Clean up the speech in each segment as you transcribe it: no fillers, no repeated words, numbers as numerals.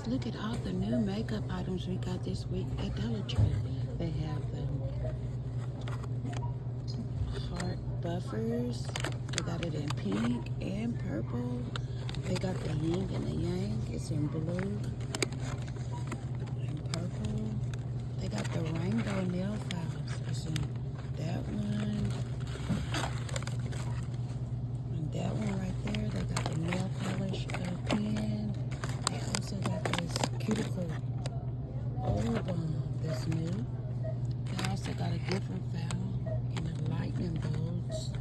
look at all the new makeup items we got this week at Dollar Tree. They have the heart buffers. They got it in pink and purple. They got the yin and the yang. It's in blue and purple. They got the rainbow nail files. It's in that one. And that one right there. They got the nail polish pen. They also got this cuticle oil balm that's new. They also got a different foul and a lightning bolts.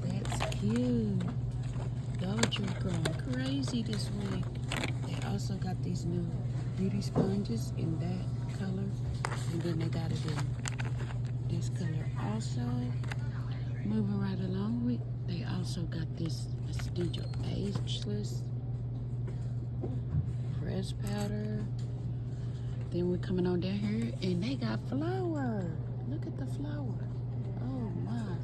That's cute. Dollar Tree going crazy this week. They also got these new beauty sponges in that color. And then they got it in this color also. Moving right along, they also got this Vestigial Ageless press powder. Then we're coming on down here and they got flour. Look at the flour. Oh my.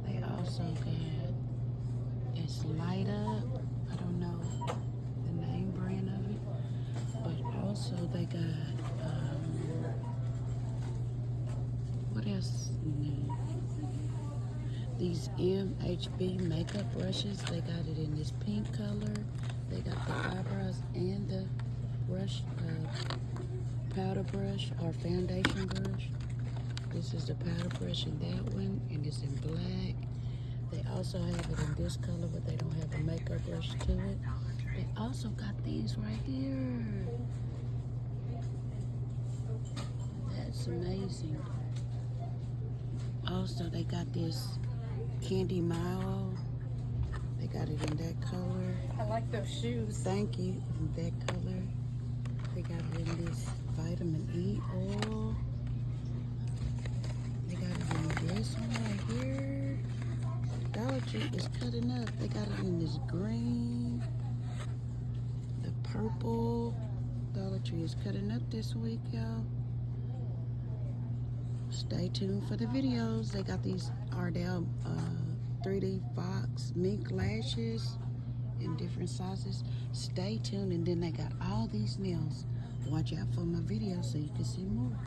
They also got this light up. I don't know the name brand of it. But also they got what else? These MHB makeup brushes. They got it in this pink color. They got the eyebrows and the brush, powder brush or foundation brush. This is the powder brush in that one, and it's in black. They also have it in this color, but they don't have a makeup brush to it. They also got these right here. That's amazing. Also, they got this Candy Mile. They got it in that color. I like those shoes. Thank you. In that color. They got it in this vitamin E oil. They got it in this one right here. Dollar Tree is cutting up. They got it in this green, the purple. Dollar Tree is cutting up this week, y'all. Stay tuned for the videos. They got these Ardell 3D Fox mink lashes in different sizes. Stay tuned, and then they got all these nails. Watch out for my videos so you can see more.